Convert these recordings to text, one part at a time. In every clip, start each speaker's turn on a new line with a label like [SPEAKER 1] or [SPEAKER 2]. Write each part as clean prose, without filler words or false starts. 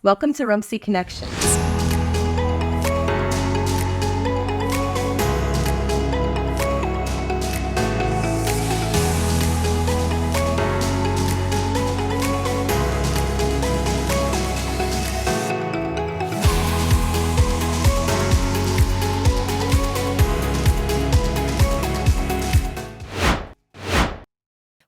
[SPEAKER 1] Welcome to RUMC Connections.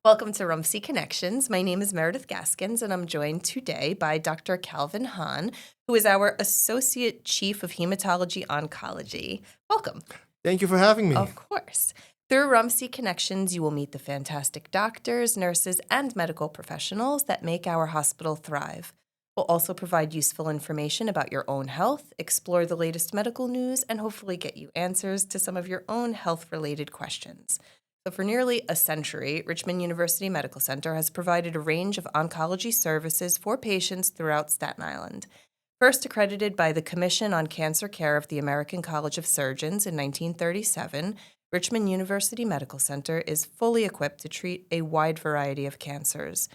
[SPEAKER 1] Welcome to RUMC Connections. My name is Meredith Gaskins, and I'm joined today by Dr. Calvin Hahn, who is our Associate Chief of Hematology-Oncology. Welcome.
[SPEAKER 2] Thank you for having me.
[SPEAKER 1] Of course. Through RUMC Connections, you will meet the fantastic doctors, nurses, and medical professionals that make our hospital thrive. We'll also provide useful information about your own health, explore the latest medical news, and hopefully get you answers to some of your own health-related questions. So for nearly a century, Richmond University Medical Center has provided a range of oncology services for patients throughout Staten Island. First accredited by the Commission on Cancer Care of the American College of Surgeons in 1937, Richmond University Medical Center is fully equipped to treat a wide variety of cancers.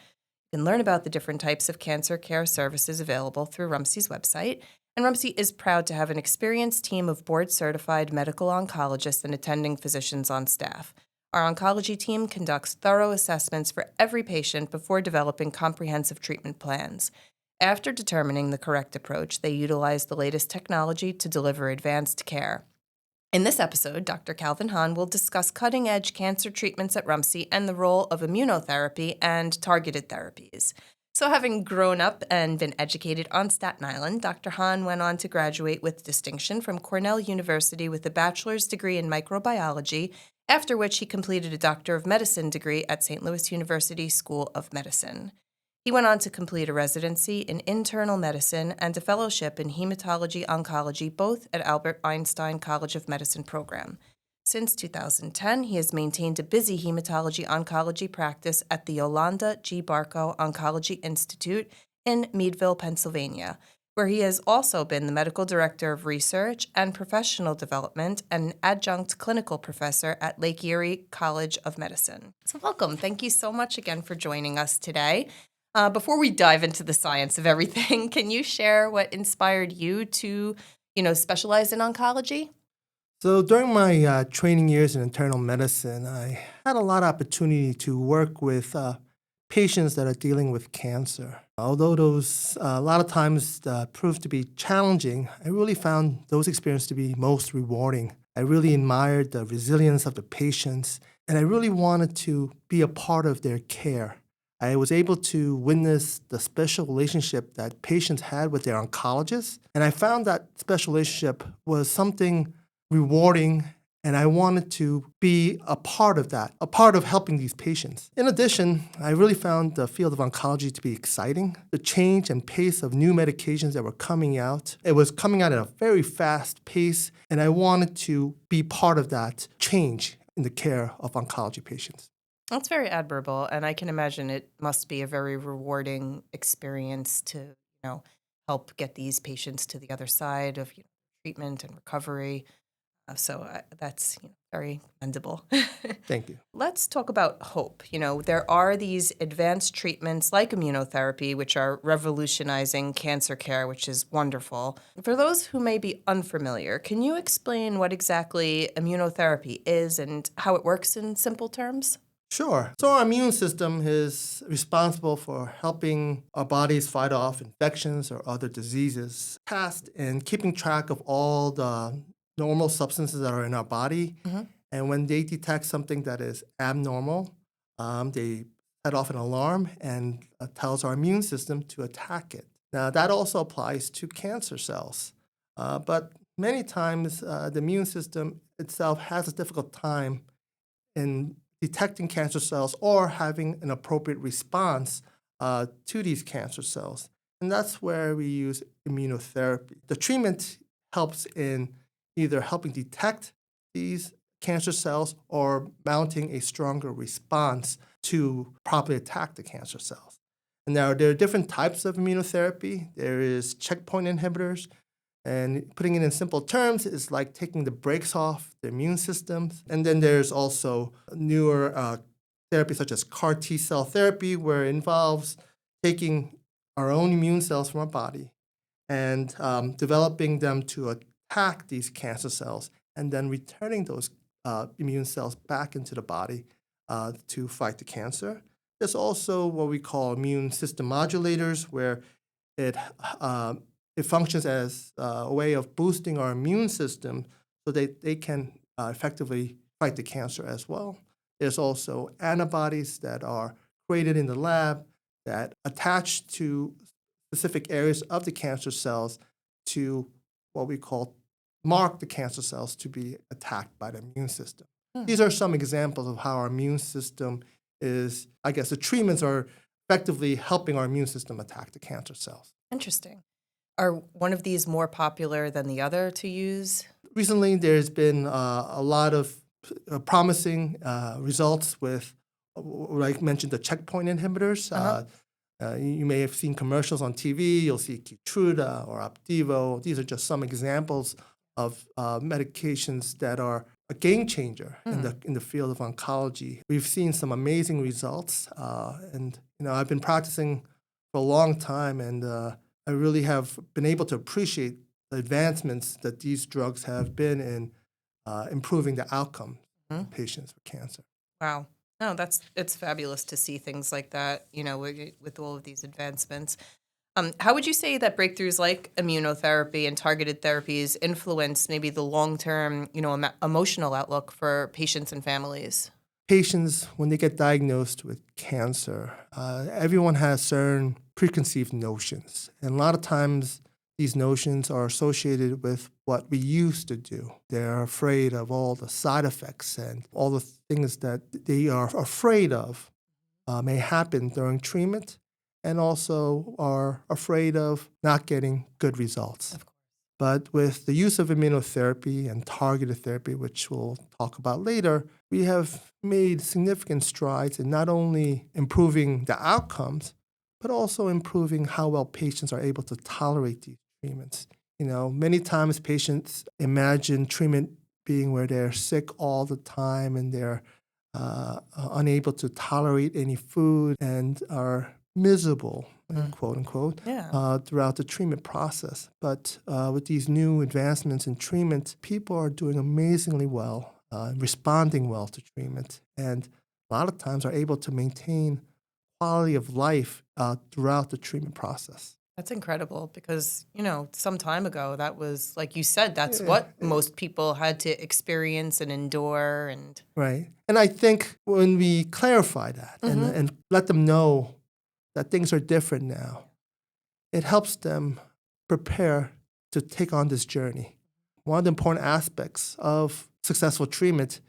[SPEAKER 1] You can learn about the different types of cancer care services available through RUMC's website, and RUMC is proud to have an experienced team of board-certified medical oncologists and attending physicians on staff. Our oncology team conducts thorough assessments for every patient before developing comprehensive treatment plans. After determining the correct approach, they utilize the latest technology to deliver advanced care. In this episode, Dr. Calvin Hahn will discuss cutting-edge cancer treatments at RUMC and the role of immunotherapy and targeted therapies. So having grown up and been educated on Staten Island, Dr. Hahn went on to graduate with distinction from Cornell University with a bachelor's degree in microbiology, after which he completed a Doctor of Medicine degree at St. Louis University School of Medicine. He went on to complete a residency in internal medicine and a fellowship in hematology-oncology, both at Albert Einstein College of Medicine program. Since 2010, he has maintained a busy hematology-oncology practice at the Yolanda G. Barco Oncology Institute in Meadville, Pennsylvania, where he has also been the medical director of research and professional development and adjunct clinical professor at Lake Erie College of Medicine. So welcome. Thank you so much again for joining us today. Before we dive into the science of everything, can you share what inspired you to, specialize in oncology?
[SPEAKER 2] So during my training years in internal medicine, I had a lot of opportunity to work with patients that are dealing with cancer. Although those a lot of times proved to be challenging, I really found those experiences to be most rewarding. I really admired the resilience of the patients, and I really wanted to be a part of their care. I was able to witness the special relationship that patients had with their oncologists, and I found that special relationship was something rewarding, and I wanted to be a part of that, a part of helping these patients. In addition, I really found the field of oncology to be exciting. The change and pace of new medications that were coming out, it was coming out at a very fast pace, and I wanted to be part of that change in the care of oncology patients.
[SPEAKER 1] That's very admirable, and I can imagine it must be a very rewarding experience to, help get these patients to the other side of treatment and recovery. That's very commendable.
[SPEAKER 2] Thank you.
[SPEAKER 1] Let's talk about hope. There are these advanced treatments like immunotherapy, which are revolutionizing cancer care, which is wonderful. For those who may be unfamiliar, can you explain what exactly immunotherapy is and how it works in simple terms?
[SPEAKER 2] Sure. So our immune system is responsible for helping our bodies fight off infections or other diseases, tasked in keeping track of all the normal substances that are in our body.
[SPEAKER 1] Mm-hmm.
[SPEAKER 2] And when they detect something that is abnormal, they set off an alarm and tells our immune system to attack it. Now, that also applies to cancer cells. But many times, the immune system itself has a difficult time in detecting cancer cells or having an appropriate response to these cancer cells. And that's where we use immunotherapy. The treatment helps in either helping detect these cancer cells or mounting a stronger response to properly attack the cancer cells. And now there are different types of immunotherapy. There is checkpoint inhibitors, and putting it in simple terms is like taking the brakes off the immune systems. And then there's also newer therapies such as CAR T cell therapy, where it involves taking our own immune cells from our body and developing them to attack these cancer cells and then returning those immune cells back into the body to fight the cancer. There's also what we call immune system modulators, where it it functions as a way of boosting our immune system so that they can effectively fight the cancer as well. There's also antibodies that are created in the lab that attach to specific areas of the cancer cells to what we call mark the cancer cells to be attacked by the immune system.
[SPEAKER 1] Hmm.
[SPEAKER 2] These are some examples of how our immune system is, I guess the treatments are effectively helping our immune system attack the cancer cells.
[SPEAKER 1] Interesting. Are one of these more popular than the other to use?
[SPEAKER 2] Recently, there's been a lot of promising results with, what I mentioned, the checkpoint inhibitors. You may have seen commercials on TV. You'll see Keytruda or Opdivo. These are just some examples of medications that are a game changer in the field of oncology. We've seen some amazing results, and I've been practicing for a long time, and I really have been able to appreciate the advancements that these drugs have been in improving the outcome of patients with cancer.
[SPEAKER 1] Wow. No, it's fabulous to see things like that, with all of these advancements. How would you say that breakthroughs like immunotherapy and targeted therapies influence maybe the long-term, emotional outlook for patients and families?
[SPEAKER 2] Patients, when they get diagnosed with cancer, everyone has certain preconceived notions. And a lot of times, these notions are associated with what we used to do. They're afraid of all the side effects and all the things that they are afraid of may happen during treatment, and also are afraid of not getting good results.
[SPEAKER 1] Of course.
[SPEAKER 2] But with the use of immunotherapy and targeted therapy, which we'll talk about later, we have made significant strides in not only improving the outcomes, but also improving how well patients are able to tolerate these treatments. Many times patients imagine treatment being where they're sick all the time and they're unable to tolerate any food and are miserable, quote unquote, throughout the treatment process. But with these new advancements in treatment, people are doing amazingly well, responding well to treatment, and a lot of times are able to maintain quality of life throughout the treatment process.
[SPEAKER 1] That's incredible because, some time ago, that was, like you said, that's what most people had to experience and endure. And
[SPEAKER 2] Right. And I think when we clarify that and let them know that things are different now, it helps them prepare to take on this journey. One of the important aspects of successful treatment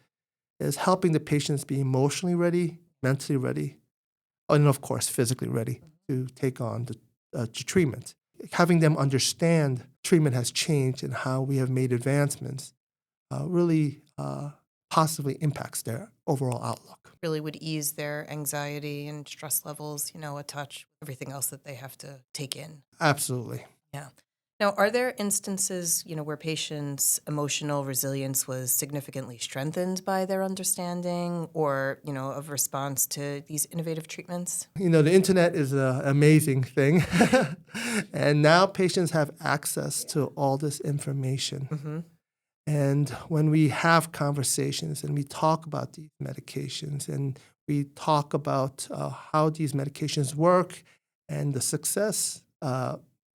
[SPEAKER 2] is helping the patients be emotionally ready, mentally ready, and of course, physically ready to take on the treatment. Having them understand treatment has changed and how we have made advancements really positively impacts their overall outlook.
[SPEAKER 1] really would ease their anxiety and stress levels, a touch, everything else that they have to take in.
[SPEAKER 2] Absolutely.
[SPEAKER 1] Yeah. Now, are there instances, where patients' emotional resilience was significantly strengthened by their understanding or, of response to these innovative treatments?
[SPEAKER 2] The internet is an amazing thing. And now patients have access to all this information. And when we have conversations and we talk about these medications and we talk about how these medications work and the success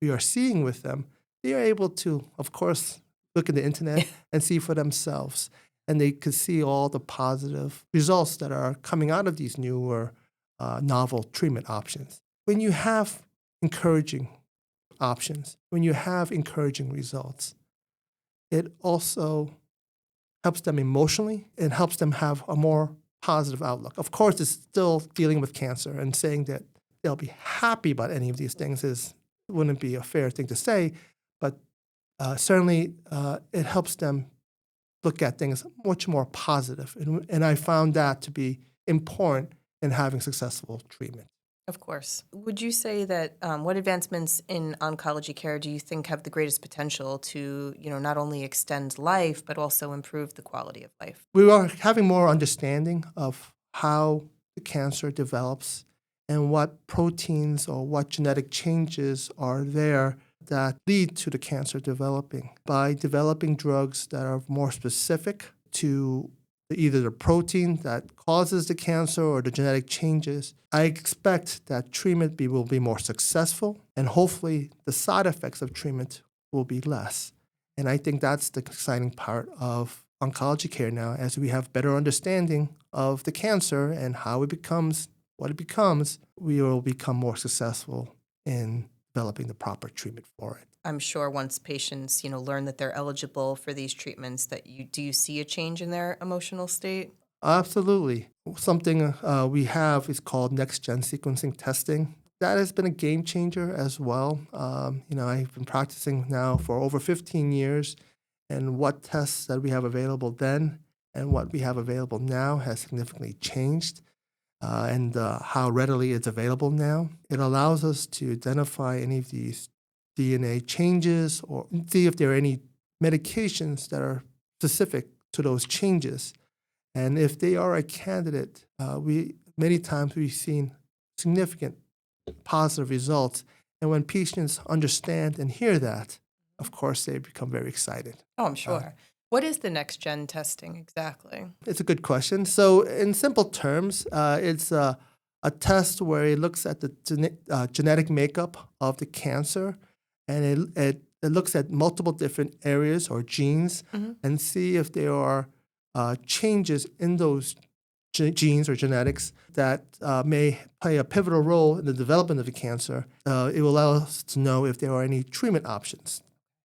[SPEAKER 2] we are seeing with them, they are able to, of course, look at the internet and see for themselves. And they could see all the positive results that are coming out of these newer novel treatment options. When you have encouraging options, when you have encouraging results, it also helps them emotionally and helps them have a more positive outlook. Of course, it's still dealing with cancer, and saying that they'll be happy about any of these things wouldn't be a fair thing to say, but certainly it helps them look at things much more positive. And I found that to be important in having successful treatment.
[SPEAKER 1] Of course. Would you say that what advancements in oncology care do you think have the greatest potential to, not only extend life, but also improve the quality of life?
[SPEAKER 2] We are having more understanding of how the cancer develops and what proteins or what genetic changes are there that lead to the cancer developing. By developing drugs that are more specific to either the protein that causes the cancer or the genetic changes, I expect that treatment will be more successful, and hopefully the side effects of treatment will be less. And I think that's the exciting part of oncology care now. As we have better understanding of the cancer and how it becomes what it becomes, we will become more successful in developing the proper treatment for it.
[SPEAKER 1] I'm sure once patients, learn that they're eligible for these treatments, do you see a change in their emotional state?
[SPEAKER 2] Absolutely. Something we have is called next-gen sequencing testing. That has been a game changer as well. I've been practicing now for over 15 years, and what tests that we have available then and what we have available now has significantly changed, and how readily it's available now. It allows us to identify any of these DNA changes or see if there are any medications that are specific to those changes. And if they are a candidate, many times we've seen significant positive results. And when patients understand and hear that, of course, they become very excited.
[SPEAKER 1] Oh, I'm sure. What is the next-gen testing exactly?
[SPEAKER 2] It's a good question. So in simple terms, it's a test where it looks at the genetic makeup of the cancer, and it looks at multiple different areas or genes and see if there are changes in those genes or genetics that may play a pivotal role in the development of the cancer. It will allow us to know if there are any treatment options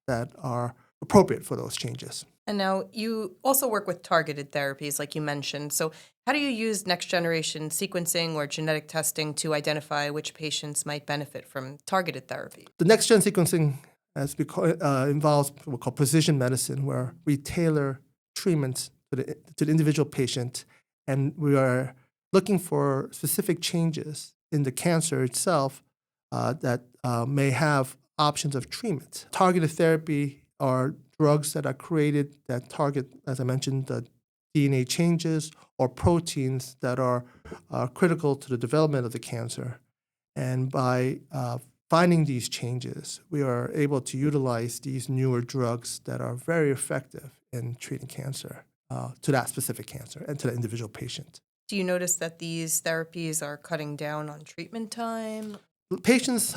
[SPEAKER 2] that are appropriate for those changes.
[SPEAKER 1] And now you also work with targeted therapies, like you mentioned. So how do you use next-generation sequencing or genetic testing to identify which patients might benefit from targeted therapy?
[SPEAKER 2] The next-gen sequencing involves what we call precision medicine, where we tailor treatments to the individual patient, and we are looking for specific changes in the cancer itself that may have options of treatment. Targeted therapy are drugs that are created that target, as I mentioned, the DNA changes or proteins that are critical to the development of the cancer. And by finding these changes, we are able to utilize these newer drugs that are very effective in treating cancer, to that specific cancer and to the individual patient.
[SPEAKER 1] Do you notice that these therapies are cutting down on treatment time?
[SPEAKER 2] Patients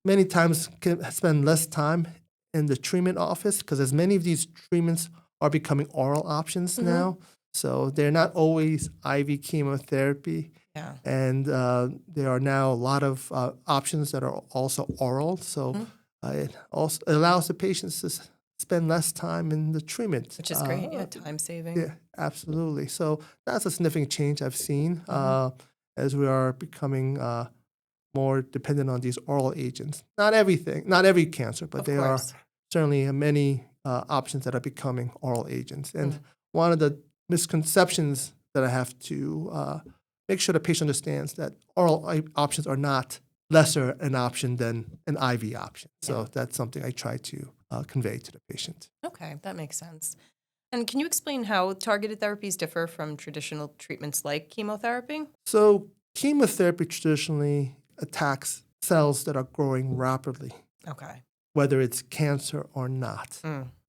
[SPEAKER 2] many times can spend less time in the treatment office because as many of these treatments are becoming oral options now, so they're not always IV chemotherapy.
[SPEAKER 1] Yeah.
[SPEAKER 2] And there are now a lot of options that are also oral, so it also allows the patients to spend less time in the treatment.
[SPEAKER 1] Which is great, time saving.
[SPEAKER 2] Yeah, absolutely. So that's a significant change I've seen as we are becoming more dependent on these oral agents. Not everything, not every cancer, but there are certainly many options that are becoming oral agents. And one of the misconceptions that I have to make sure the patient understands that oral options are not lesser an option than an IV option. So that's something I try to convey to the patient.
[SPEAKER 1] Okay, that makes sense. And can you explain how targeted therapies differ from traditional treatments like chemotherapy?
[SPEAKER 2] So chemotherapy traditionally attacks cells that are growing rapidly,
[SPEAKER 1] Okay.
[SPEAKER 2] whether it's cancer or not.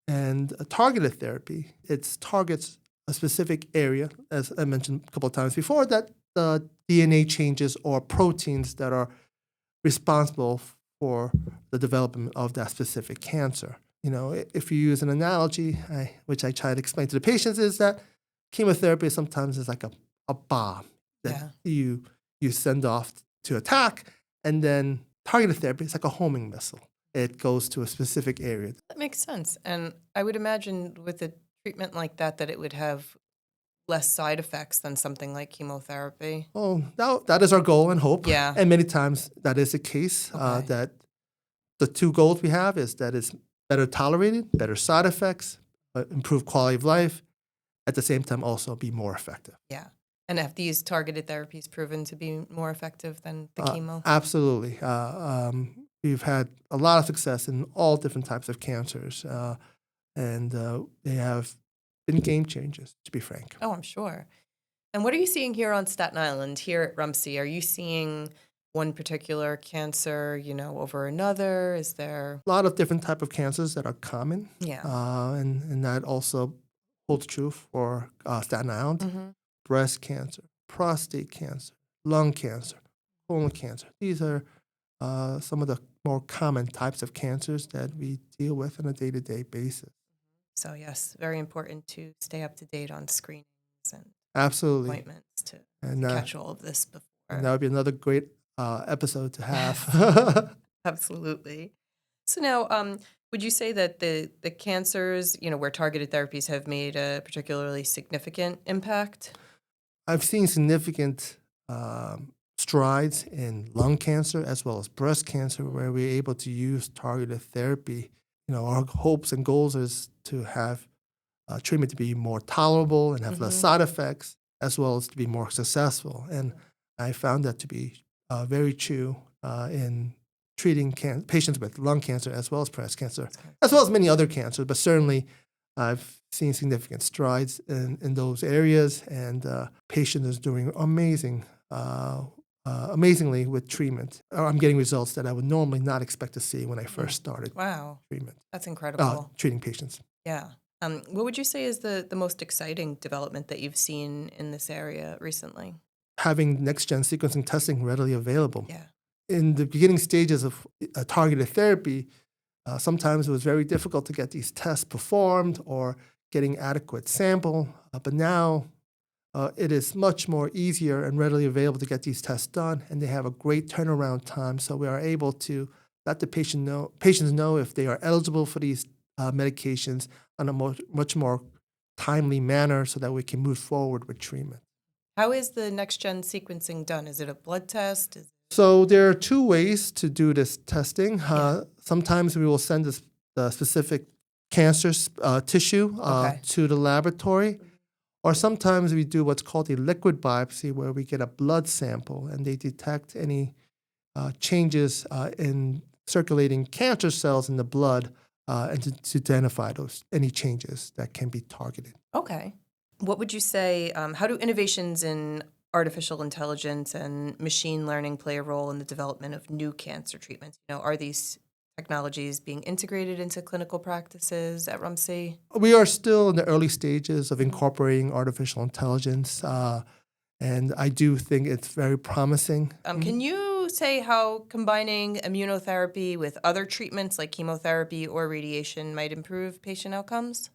[SPEAKER 2] And a targeted therapy, it targets a specific area, as I mentioned a couple of times before, that the DNA changes or proteins that are responsible for the development of that specific cancer. You know, if you use an analogy, which I try to explain to the patients, is that chemotherapy sometimes is like a bomb that you send off to attack, and then targeted therapy is like a homing missile. It goes to a specific area.
[SPEAKER 1] That makes sense. And I would imagine with a treatment like that it would have less side effects than something like chemotherapy.
[SPEAKER 2] Oh, that is our goal and hope.
[SPEAKER 1] Yeah.
[SPEAKER 2] And many times that is the case, that the two goals we have is that it's better tolerated, better side effects, improved quality of life, at the same time also be more effective.
[SPEAKER 1] Yeah. And have these targeted therapies proven to be more effective than the chemo?
[SPEAKER 2] Absolutely. We've had a lot of success in all different types of cancers, and they have been game changers, to be frank.
[SPEAKER 1] Oh, I'm sure. And what are you seeing here on Staten Island, here at RUMC? Are you seeing one particular cancer, over another? Is there?
[SPEAKER 2] A lot of different type of cancers that are common,
[SPEAKER 1] Yeah.
[SPEAKER 2] and that also holds true for Staten Island.
[SPEAKER 1] Mm-hmm.
[SPEAKER 2] Breast cancer, prostate cancer, lung cancer, colon cancer. These are some of the more common types of cancers that we deal with on a day-to-day basis.
[SPEAKER 1] So yes, very important to stay up to date on screenings and
[SPEAKER 2] Absolutely.
[SPEAKER 1] appointments to
[SPEAKER 2] And
[SPEAKER 1] catch all of this
[SPEAKER 2] that
[SPEAKER 1] before.
[SPEAKER 2] would be another great episode to have.
[SPEAKER 1] Absolutely. So now, would you say that the cancers, where targeted therapies have made a particularly significant impact?
[SPEAKER 2] I've seen significant strides in lung cancer as well as breast cancer where we're able to use targeted therapy. Our hopes and goals is to have treatment to be more tolerable and have less
[SPEAKER 1] Mm-hmm.
[SPEAKER 2] side effects, as well as to be more successful. And I found that to be very true in treating patients with lung cancer as well as breast cancer, as well as many other cancers. But certainly, I've seen significant strides in those areas, and patients are doing amazingly with treatment. I'm getting results that I would normally not expect to see when I first started
[SPEAKER 1] Wow,
[SPEAKER 2] treatment,
[SPEAKER 1] that's incredible.
[SPEAKER 2] treating patients.
[SPEAKER 1] Yeah. What would you say is the most exciting development that you've seen in this area recently?
[SPEAKER 2] Having next-gen sequencing testing readily available.
[SPEAKER 1] Yeah.
[SPEAKER 2] In the beginning stages of targeted therapy, sometimes it was very difficult to get these tests performed or getting adequate sample. But now it is much more easier and readily available to get these tests done, and they have a great turnaround time. So we are able to let the patients know if they are eligible for these medications in a much more timely manner, so that we can move forward with treatment.
[SPEAKER 1] How is the next gen sequencing done? Is it a blood test?
[SPEAKER 2] So there are two ways to do this testing.
[SPEAKER 1] Yeah.
[SPEAKER 2] Sometimes we will send the specific cancer tissue
[SPEAKER 1] Okay.
[SPEAKER 2] to the laboratory, or sometimes we do what's called a liquid biopsy, where we get a blood sample and they detect any changes in circulating cancer cells in the blood, and to identify any changes that can be targeted.
[SPEAKER 1] Okay. What would you say? How do innovations in artificial intelligence and machine learning play a role in the development of new cancer treatments? Are these technologies being integrated into clinical practices at RUMC?
[SPEAKER 2] We are still in the early stages of incorporating artificial intelligence, and I do think it's very promising.
[SPEAKER 1] Can you say how combining immunotherapy with other treatments like chemotherapy or radiation might improve patient outcomes?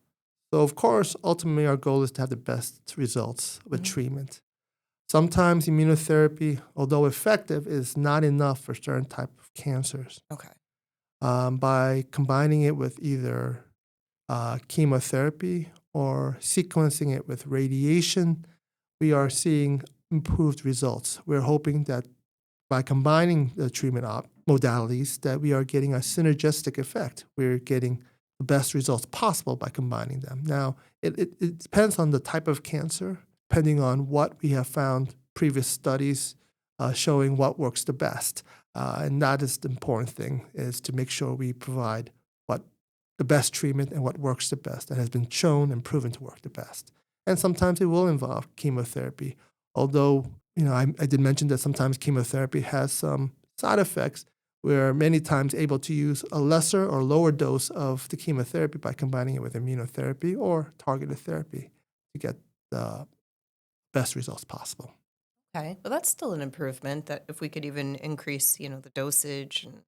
[SPEAKER 2] So, of course, ultimately, our goal is to have the best results with treatment. Sometimes immunotherapy, although effective, is not enough for certain type of cancers.
[SPEAKER 1] Okay.
[SPEAKER 2] By combining it with either chemotherapy or sequencing it with radiation, we are seeing improved results. We're hoping that by combining the treatment modalities, that we are getting a synergistic effect. We're getting the best results possible by combining them. Now, it depends on the type of cancer, depending on what we have found previous studies showing what works the best. And that is the important thing, is to make sure we provide what the best treatment and what works the best, that has been shown and proven to work the best. And sometimes it will involve chemotherapy, although I did mention that sometimes chemotherapy has some side effects. We're many times able to use a lesser or lower dose of the chemotherapy by combining it with immunotherapy or targeted therapy to get the best results possible.
[SPEAKER 1] Okay. Well, that's still an improvement that if we could even increase, the dosage and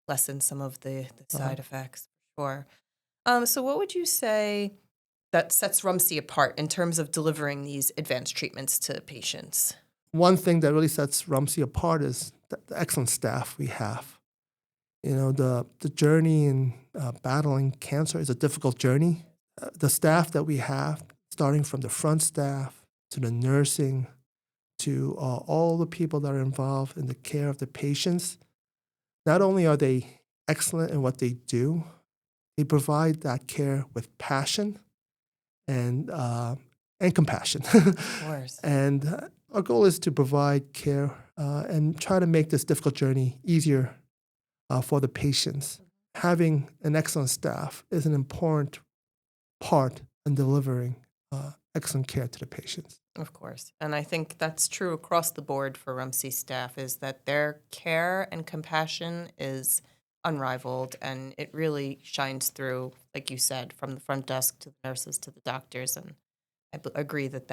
[SPEAKER 1] lessen some of the side effects, for sure. So what would you say that sets RUMC apart in terms of delivering these advanced treatments to patients?
[SPEAKER 2] One thing that really sets RUMC apart is the excellent staff we have. The journey in battling cancer is a difficult journey. The staff that we have, starting from the front staff to the nursing to all the people that are involved in the care of the patients, not only are they excellent in what they do, they provide that care with passion and compassion.
[SPEAKER 1] Of course.
[SPEAKER 2] And our goal is to provide care and try to make this difficult journey easier for the patients. Having an excellent staff is an important part in delivering excellent care to the patients.
[SPEAKER 1] Of course. And I think that's true across the board for RUMC staff, is that their care and compassion is unrivaled, and it really shines through, like you said, from the front desk to the nurses to the doctors. And I agree that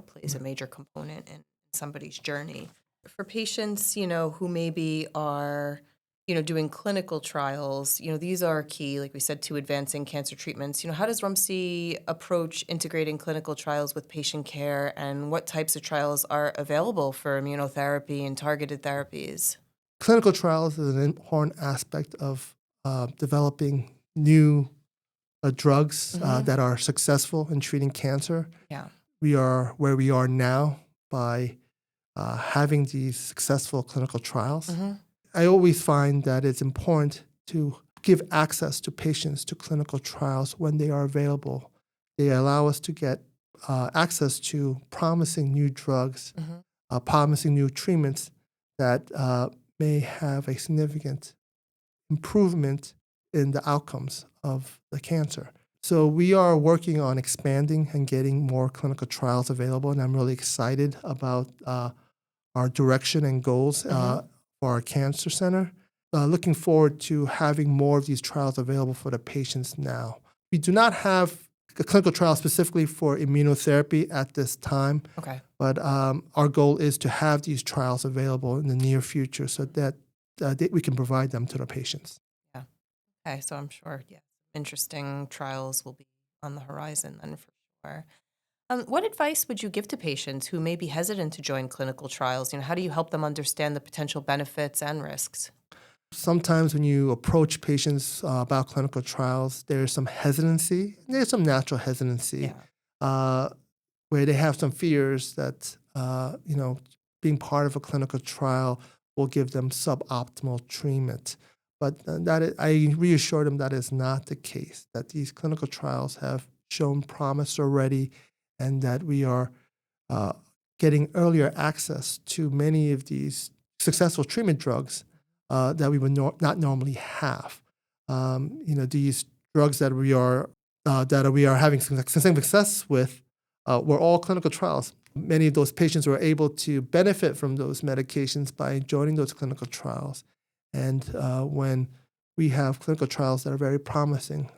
[SPEAKER 1] plays a major component in somebody's journey. For patients, who maybe are, doing clinical trials, these are key, like we said, to advancing cancer treatments. How does RUMC approach integrating clinical trials with patient care, and what types of trials are available for immunotherapy and targeted therapies?
[SPEAKER 2] Clinical trials is an important aspect of developing new drugs that are successful in treating cancer.
[SPEAKER 1] Yeah.
[SPEAKER 2] We are where we are now by having these successful clinical trials. I always find that it's important to give access to patients to clinical trials when they are available. They allow us to get access to promising new drugs, promising new treatments that may have a significant improvement in the outcomes of the cancer. So we are working on expanding and getting more clinical trials available, and I'm really excited about our direction and goals for our cancer center. Looking forward to having more of these trials available for the patients now. We do not have a clinical trial specifically for immunotherapy at this time, but our goal is to have these trials available in the near future so that we can provide them to the patients.
[SPEAKER 1] Yeah. Okay, so I'm sure, interesting trials will be on the horizon then for sure. What advice would you give to patients who may be hesitant to join clinical trials? How do you help them understand the potential benefits and risks?
[SPEAKER 2] Sometimes when you approach patients about clinical trials, there's some hesitancy. There's some natural hesitancy where they have some fears that being part of a clinical trial will give them suboptimal treatment. But I reassure them that is not the case, that these clinical trials have shown promise already, and that we are getting earlier access to many of these successful treatment drugs that we would not normally have. These drugs that we are having success with were all clinical trials. Many of those patients were able to benefit from those medications by joining those clinical trials. And when we have clinical trials that are very promising,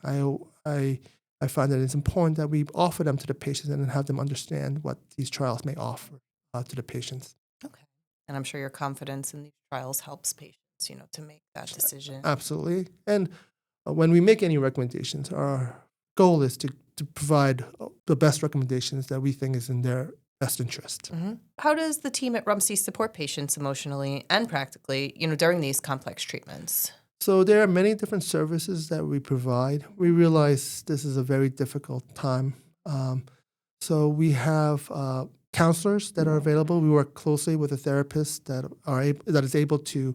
[SPEAKER 2] I find that it's important that we offer them to the patients and have them understand what these trials may offer to the patients.
[SPEAKER 1] Okay. And I'm sure your confidence in these trials helps patients, to make that decision.
[SPEAKER 2] Absolutely. And when we make any recommendations, our goal is to provide the best recommendations that we think is in their best interest.
[SPEAKER 1] How does the team at RUMC support patients emotionally and practically, during these complex treatments?
[SPEAKER 2] So there are many different services that we provide. We realize this is a very difficult time. So we have counselors that are available. We work closely with a therapist that is able to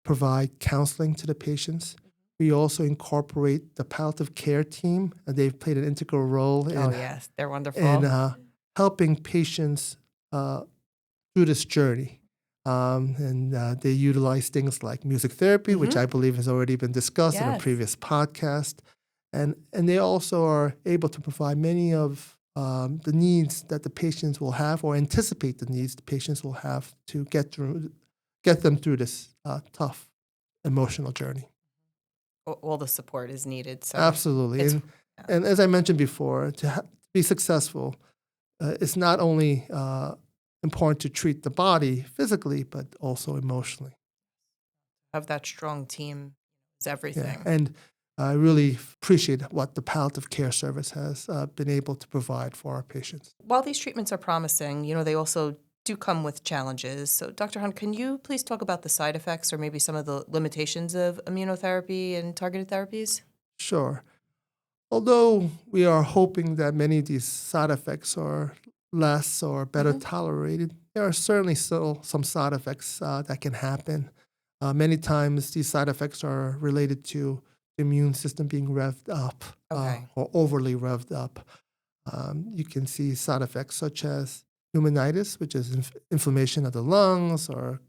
[SPEAKER 2] provide counseling to the patients. We also incorporate the palliative care team. They've played an integral role in,
[SPEAKER 1] yes, they're wonderful.
[SPEAKER 2] in helping patients through this journey. And they utilize things like music therapy, which I believe has already been discussed in a previous podcast. And they also are able to provide many of the needs that the patients will have, or anticipate the needs the patients will have to get them through this tough emotional journey.
[SPEAKER 1] All the support is needed. So
[SPEAKER 2] Absolutely. And as I mentioned before, to be successful, it's not only important to treat the body physically, but also emotionally.
[SPEAKER 1] Have that strong team is everything.
[SPEAKER 2] Yeah. And I really appreciate what the palliative care service has been able to provide for our patients.
[SPEAKER 1] While these treatments are promising, they also do come with challenges. So, Dr. Hunt, can you please talk about the side effects or maybe some of the limitations of immunotherapy and targeted therapies?
[SPEAKER 2] Sure. Although we are hoping that many of these side effects are less or better tolerated, there are certainly still some side effects that can happen. Many times these side effects are related to the immune system being revved up or overly revved up. You can see side effects such as pneumonitis, which is inflammation of the lungs, or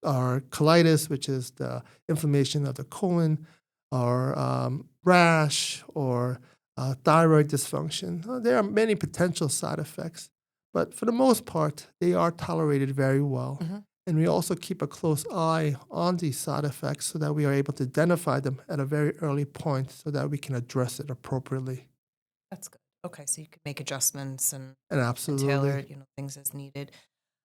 [SPEAKER 2] colitis, which is the inflammation of the colon, or rash, or thyroid dysfunction. There are many potential side effects, but for the most part, they are tolerated very well.
[SPEAKER 1] Mhm.
[SPEAKER 2] And we also keep a close eye on these side effects so that we are able to identify them at a very early point so that we can address it appropriately.
[SPEAKER 1] That's good. Okay, so you can make adjustments
[SPEAKER 2] And
[SPEAKER 1] and tailor,
[SPEAKER 2] absolutely.
[SPEAKER 1] things as needed.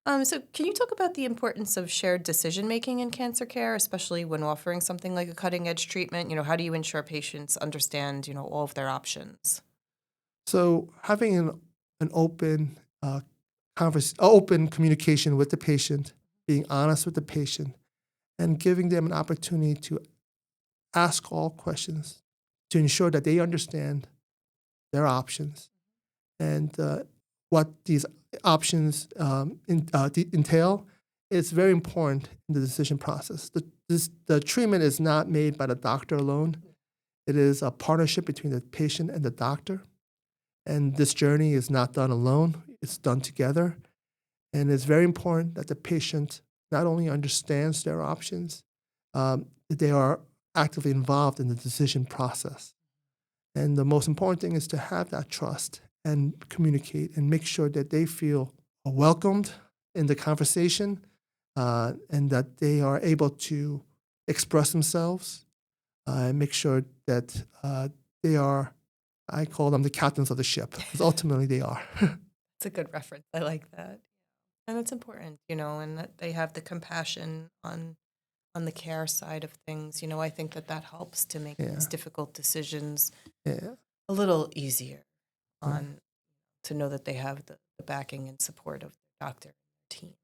[SPEAKER 1] So can you talk about the importance of shared decision making in cancer care, especially when offering something like a cutting edge treatment? How do you ensure patients understand, all of their options?
[SPEAKER 2] So having an open communication with the patient, being honest with the patient, and giving them an opportunity to ask all questions to ensure that they understand their options and what these options entail is very important in the decision process. The treatment is not made by the doctor alone. It is a partnership between the patient and the doctor. And this journey is not done alone, it's done together. And it's very important that the patient not only understands their options, that they are actively involved in the decision process. And the most important thing is to have that trust and communicate and make sure that they feel welcomed in the conversation and that they are able to express themselves and make sure that they are, I call them the captains of the ship, because ultimately they are.
[SPEAKER 1] It's a good reference. I like that. And it's important, and that they have the compassion on the care side of things. I think that helps to make these
[SPEAKER 2] Yeah,
[SPEAKER 1] difficult decisions
[SPEAKER 2] yeah.
[SPEAKER 1] a little easier
[SPEAKER 2] Right.
[SPEAKER 1] on to know that they have the backing and support of the doctor and their team.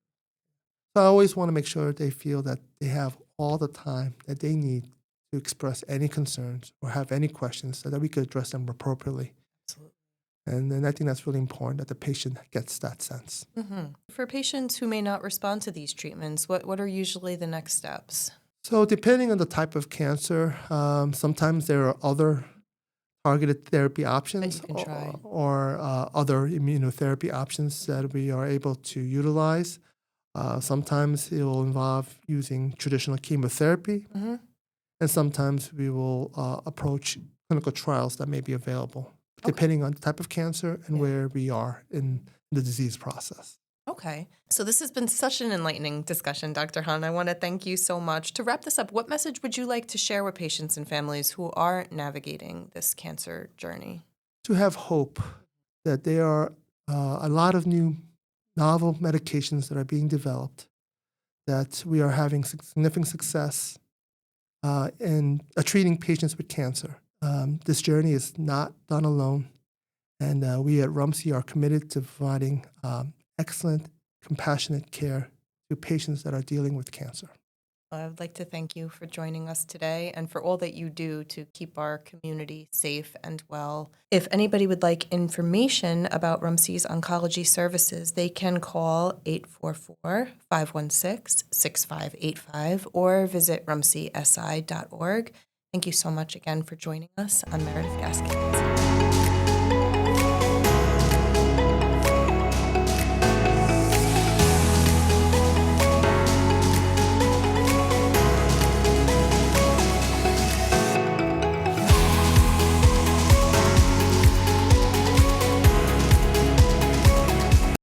[SPEAKER 2] So I always want to make sure they feel that they have all the time that they need to express any concerns or have any questions so that we could address them appropriately.
[SPEAKER 1] Absolutely.
[SPEAKER 2] And then I think that's really important that the patient gets that sense.
[SPEAKER 1] For patients who may not respond to these treatments, what are usually the next steps?
[SPEAKER 2] So depending on the type of cancer, sometimes there are other targeted therapy
[SPEAKER 1] That you
[SPEAKER 2] options
[SPEAKER 1] can try.
[SPEAKER 2] or other immunotherapy options that we are able to utilize. Sometimes it will involve using traditional chemotherapy,
[SPEAKER 1] Hmm.
[SPEAKER 2] and sometimes we will approach clinical trials that may be available,
[SPEAKER 1] Okay.
[SPEAKER 2] depending on the type of cancer and
[SPEAKER 1] Yeah.
[SPEAKER 2] where we are in the disease process.
[SPEAKER 1] Okay. So this has been such an enlightening discussion, Dr. Han. I want to thank you so much. To wrap this up, what message would you like to share with patients and families who are navigating this cancer journey?
[SPEAKER 2] To have hope that there are a lot of new novel medications that are being developed, that we are having significant success in treating patients with cancer. This journey is not done alone, and we at RUMC are committed to providing excellent, compassionate care to patients that are dealing with cancer.
[SPEAKER 1] I would like to thank you for joining us today and for all that you do to keep our community safe and well. If anybody would like information about RUMC's oncology services, they can call 844-516-6585 or visit rumcsi.org. Thank you so much again for joining us. I'm Meredith Gaskins.